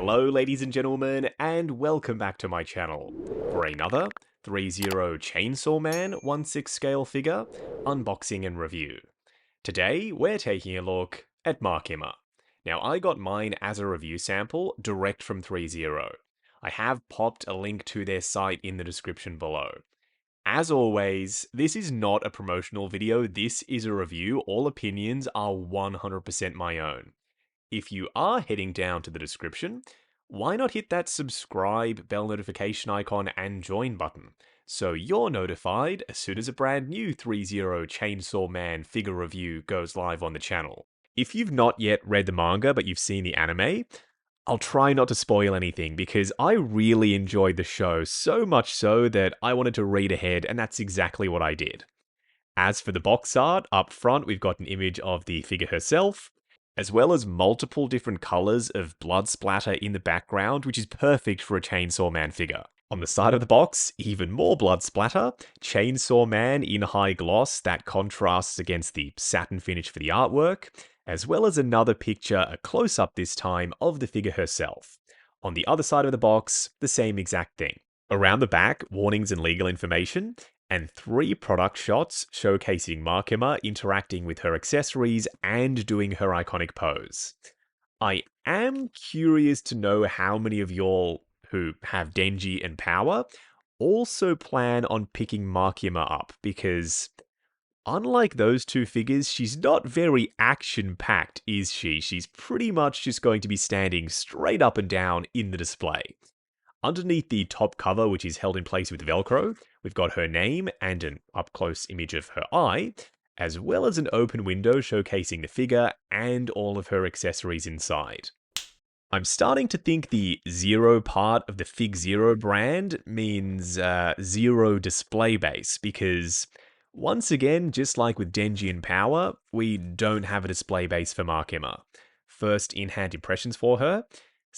Hello ladies and gentlemen, and welcome back to my channel for another Threezero Chainsaw Man 1/6 scale figure unboxing and review. Today we're taking a look at Makima. Now I got mine as a review sample direct from Threezero. I have popped a link to their site in the description below. As always, this is not a promotional video, this is a review. All opinions are 100% my own. If you are heading down to the description, why not hit that subscribe, bell notification icon, and join button, so you're notified as soon as a brand new Threezero Chainsaw Man figure review goes live on the channel. If you've not yet read the manga but you've seen the anime, I'll try not to spoil anything because I really enjoyed the show, so much so that I wanted to read ahead, and that's exactly what I did. As for the box art, up front we've got an image of the figure herself, as well as multiple different colours of blood splatter in the background, which is perfect for a Chainsaw Man figure. On the side of the box, even more blood splatter, Chainsaw Man in high gloss that contrasts against the satin finish for the artwork, as well as another picture, a close-up this time, of the figure herself. On the other side of the box, the same exact thing. Around the back, warnings and legal information, and 3 product shots showcasing Makima interacting with her accessories and doing her iconic pose. I am curious to know how many of y'all who have Denji and Power also plan on picking Makima up, because unlike those two figures, she's not very action-packed, is she? She's pretty much just going to be standing straight up and down in the display. Underneath the top cover, which is held in place with Velcro, we've got her name and an up-close image of her eye, as well as an open window showcasing the figure and all of her accessories inside. I'm starting to think the zero part of the Threezero brand means zero display base, because once again, just like with Denji and Power, we don't have a display base for Makima. First in-hand impressions for her.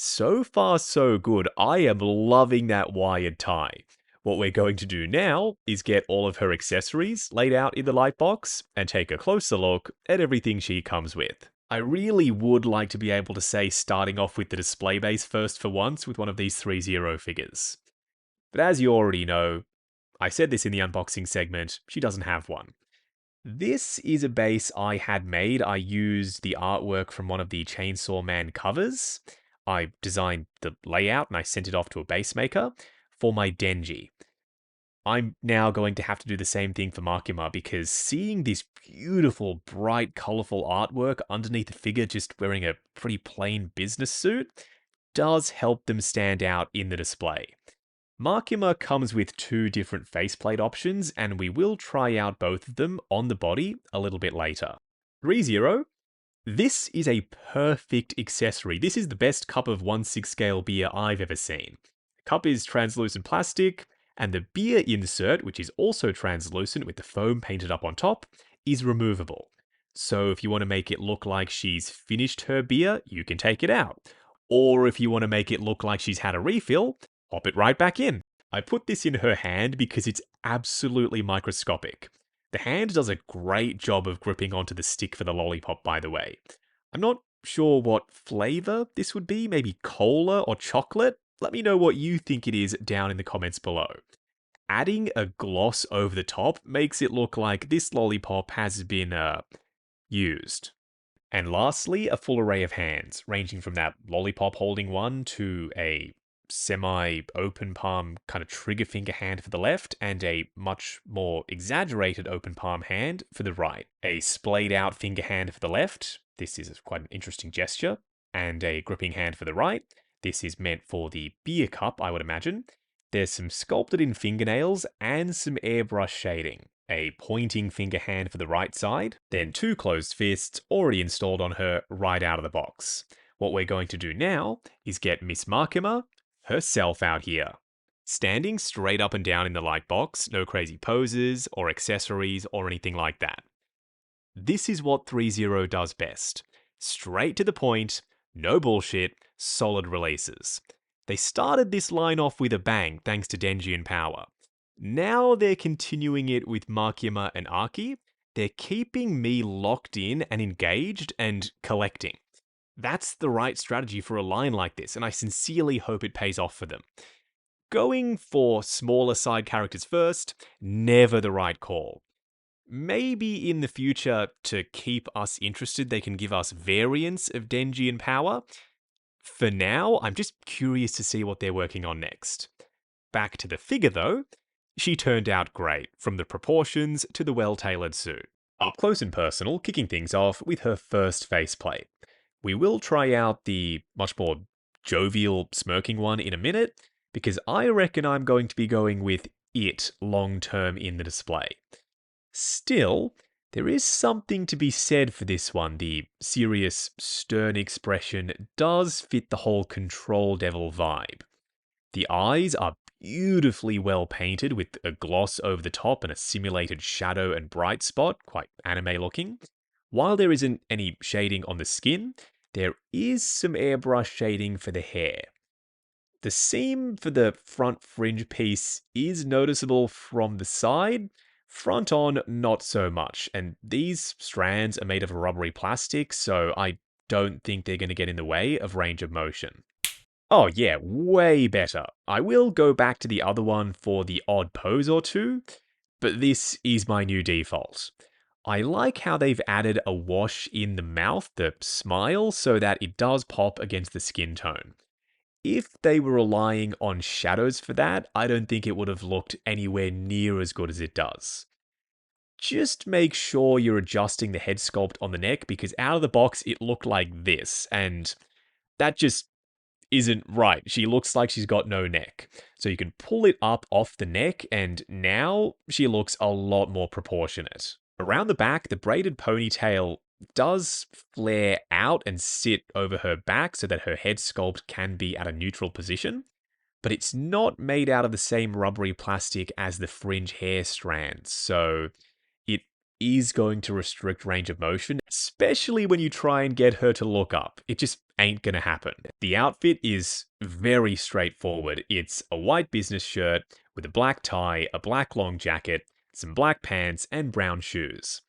So far, so good. I am loving that wired tie. What we're going to do now is get all of her accessories laid out in the light box and take a closer look at everything she comes with. I really would like to be able to say starting off with the display base first for once with one of these Threezero figures. But as you already know, I said this in the unboxing segment, she doesn't have one. This is a base I had made. I used the artwork from one of the Chainsaw Man covers. I designed the layout and I sent it off to a base maker for my Denji. I'm now going to have to do the same thing for Makima, because seeing this beautiful, bright, colourful artwork underneath the figure just wearing a pretty plain business suit does help them stand out in the display. Makima comes with 2 different faceplate options, and we will try out both of them on the body a little bit later. Threezero. This is a perfect accessory. This is the best cup of 1/6 scale beer I've ever seen. The cup is translucent plastic, and the beer insert, which is also translucent with the foam painted up on top, is removable. So if you want to make it look like she's finished her beer, you can take it out. Or if you want to make it look like she's had a refill, pop it right back in. I put this in her hand because it's absolutely microscopic. The hand does a great job of gripping onto the stick for the lollipop, by the way. I'm not sure what flavour this would be, maybe cola or chocolate? Let me know what you think it is down in the comments below. Adding a gloss over the top makes it look like this lollipop has been, used. And lastly, a full array of hands, ranging from that lollipop holding one to a semi-open palm kind of trigger finger hand for the left, and a much more exaggerated open palm hand for the right. A splayed out finger hand for the left. This is quite an interesting gesture. And a gripping hand for the right. This is meant for the beer cup, I would imagine. There's some sculpted in fingernails and some airbrush shading. A pointing finger hand for the right side, then 2 closed fists already installed on her right out of the box. What we're going to do now is get Miss Makima herself out here. Standing straight up and down in the light box, no crazy poses or accessories or anything like that. This is what Threezero does best. Straight to the point, no bullshit, solid releases. They started this line off with a bang thanks to Denji and Power. Now they're continuing it with Makima and Aki. They're keeping me locked in and engaged and collecting. That's the right strategy for a line like this, and I sincerely hope it pays off for them. Going for smaller side characters first, never the right call. Maybe in the future, to keep us interested, they can give us variants of Denji and Power. For now, I'm just curious to see what they're working on next. Back to the figure though, she turned out great, from the proportions to the well-tailored suit. Up close and personal, kicking things off with her first faceplate. We will try out the much more jovial, smirking one in a minute, because I reckon I'm going to be going with it long-term in the display. Still, there is something to be said for this one. The serious, stern expression does fit the whole Control Devil vibe. The eyes are beautifully well painted with a gloss over the top and a simulated shadow and bright spot, quite anime looking. While there isn't any shading on the skin, there is some airbrush shading for the hair. The seam for the front fringe piece is noticeable from the side, front on not so much, and these strands are made of rubbery plastic, so I don't think they're going to get in the way of range of motion. Oh yeah, way better. I will go back to the other one for the odd pose or two, but this is my new default. I like how they've added a wash in the mouth, the smile, so that it does pop against the skin tone. If they were relying on shadows for that, I don't think it would have looked anywhere near as good as it does. Just make sure you're adjusting the head sculpt on the neck, because out of the box it looked like this, and that just isn't right. She looks like she's got no neck. So you can pull it up off the neck, and now she looks a lot more proportionate. Around the back, the braided ponytail does flare out and sit over her back so that her head sculpt can be at a neutral position, but it's not made out of the same rubbery plastic as the fringe hair strands, so it is going to restrict range of motion, especially when you try and get her to look up. It just ain't gonna happen. The outfit is very straightforward. It's a white business shirt with a black tie, a black long jacket, some black pants, and brown shoes.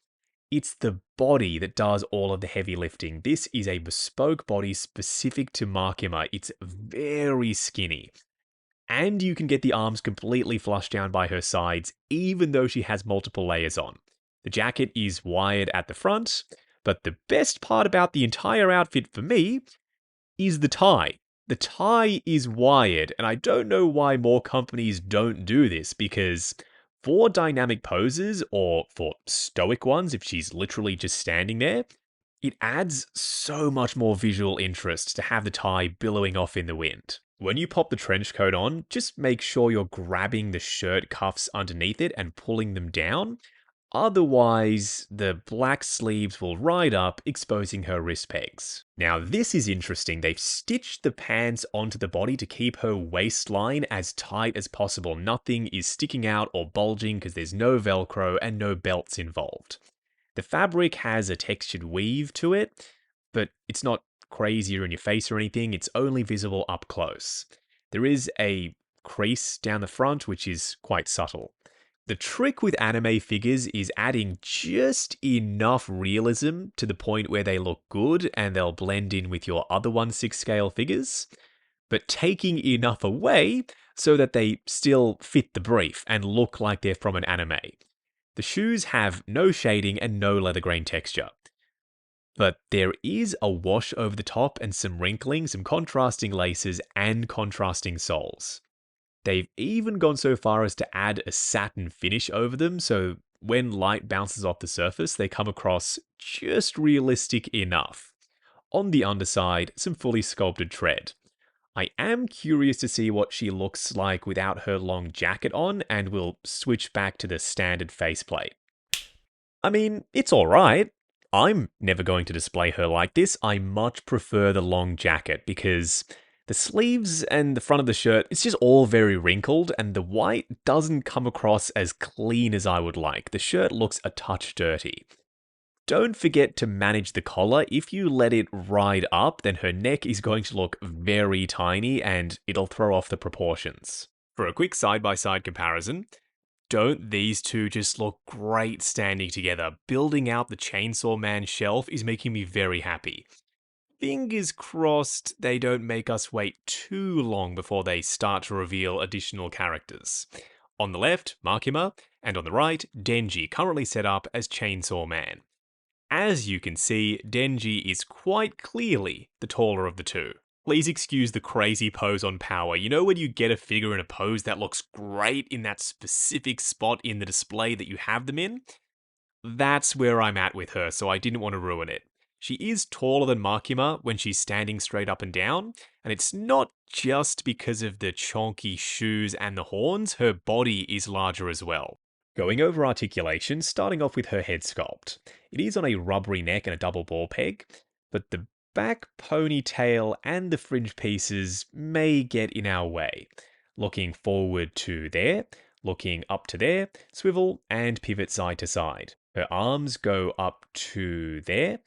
It's the body that does all of the heavy lifting. This is a bespoke body specific to Makima. It's very skinny. And you can get the arms completely flushed down by her sides, even though she has multiple layers on. The jacket is wired at the front, but the best part about the entire outfit for me is the tie. The tie is wired, and I don't know why more companies don't do this, because for dynamic poses, or for stoic ones if she's literally just standing there, it adds so much more visual interest to have the tie billowing off in the wind. When you pop the trench coat on, just make sure you're grabbing the shirt cuffs underneath it and pulling them down. Otherwise, the black sleeves will ride up, exposing her wrist pegs. Now, this is interesting. They've stitched the pants onto the body to keep her waistline as tight as possible. Nothing is sticking out or bulging because there's no Velcro and no belts involved. The fabric has a textured weave to it, but it's not crazier in your face or anything. It's only visible up close. There is a crease down the front, which is quite subtle. The trick with anime figures is adding just enough realism to the point where they look good and they'll blend in with your other 1/6 scale figures, but taking enough away so that they still fit the brief and look like they're from an anime. The shoes have no shading and no leather grain texture, but there is a wash over the top and some wrinkling, some contrasting laces and contrasting soles. They've even gone so far as to add a satin finish over them, so when light bounces off the surface, they come across just realistic enough. On the underside, some fully sculpted tread. I am curious to see what she looks like without her long jacket on, and we'll switch back to the standard faceplate. I mean, it's alright. I'm never going to display her like this. I much prefer the long jacket because the sleeves and the front of the shirt, it's just all very wrinkled, and the white doesn't come across as clean as I would like. The shirt looks a touch dirty. Don't forget to manage the collar. If you let it ride up, then her neck is going to look very tiny and it'll throw off the proportions. For a quick side-by-side comparison, don't these two just look great standing together? Building out the Chainsaw Man shelf is making me very happy. fingers crossed they don't make us wait too long before they start to reveal additional characters. On the left, Makima, and on the right, Denji, currently set up as Chainsaw Man. As you can see, Denji is quite clearly the taller of the two. Please excuse the crazy pose on power. You know when you get a figure in a pose that looks great in that specific spot in the display that you have them in? That's where I'm at with her, so I didn't want to ruin it. She is taller than Makima when she's standing straight up and down, and it's not just because of the chonky shoes and the horns, her body is larger as well. Going over articulation, starting off with her head sculpt. It is on a rubbery neck and a double ball peg, but the back ponytail and the fringe pieces may get in our way. Looking forward to there, looking up to there, swivel and pivot side to side. Her arms go up to there,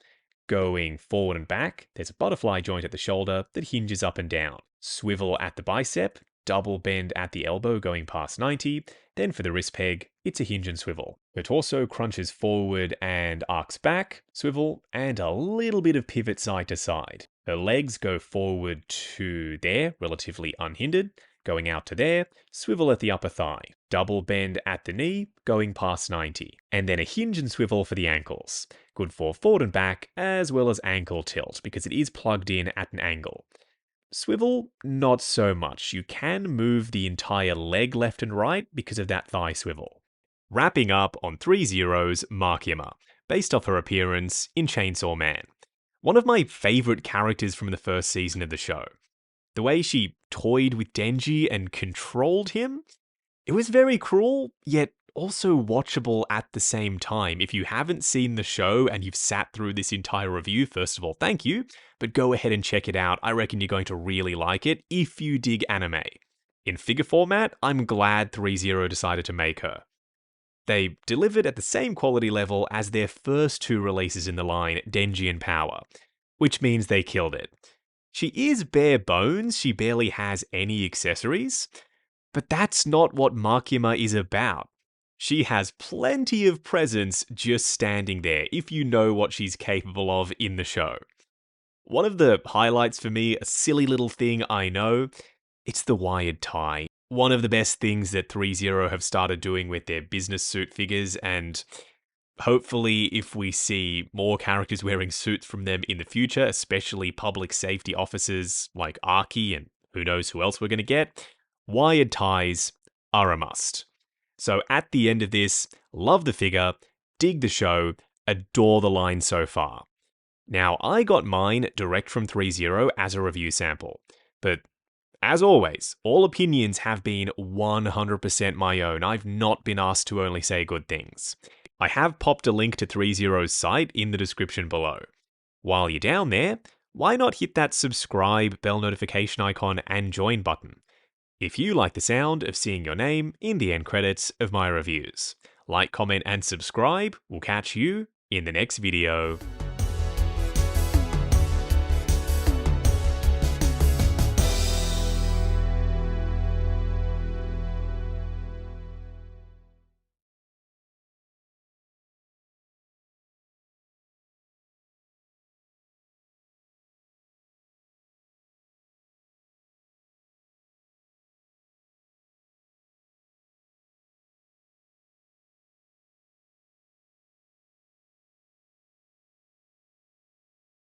going forward and back. There's a butterfly joint at the shoulder that hinges up and down. Swivel at the bicep, double bend at the elbow going past 90. Then for the wrist peg, it's a hinge and swivel. Her torso crunches forward and arcs back, swivel, and a little bit of pivot side to side. Her legs go forward to there, relatively unhindered, going out to there, swivel at the upper thigh, double bend at the knee, going past 90, and then a hinge and swivel for the ankles. Good for forward and back, as well as ankle tilt, because it is plugged in at an angle. Swivel, not so much. You can move the entire leg left and right because of that thigh swivel. Wrapping up on Threezero's Makima, based off her appearance in Chainsaw Man. One of my favourite characters from the first season of the show. The way she toyed with Denji and controlled him, it was very cruel, yet also watchable at the same time. If you haven't seen the show and you've sat through this entire review, first of all, thank you, but go ahead and check it out. I reckon you're going to really like it if you dig anime. In figure format, I'm glad Threezero decided to make her. They delivered at the same quality level as their first two releases in the line, Denji and Power, which means they killed it. She is bare bones, she barely has any accessories, but that's not what Makima is about. She has plenty of presence just standing there, if you know what she's capable of in the show. One of the highlights for me, a silly little thing I know, it's the wired tie. One of the best things that Threezero have started doing with their business suit figures, and hopefully if we see more characters wearing suits from them in the future, especially public safety officers like Arky and who knows who else we're going to get, wired ties are a must. So at the end of this, love the figure, dig the show, adore the line so far. Now, I got mine direct from Threezero as a review sample, but as always, all opinions have been 100% my own. I've not been asked to only say good things. I have popped a link to Threezero's site in the description below. While you're down there, why not hit that subscribe, bell notification icon, and join button? If you like the sound of seeing your name in the end credits of my reviews. Like, comment, and subscribe. We'll catch you in the next video.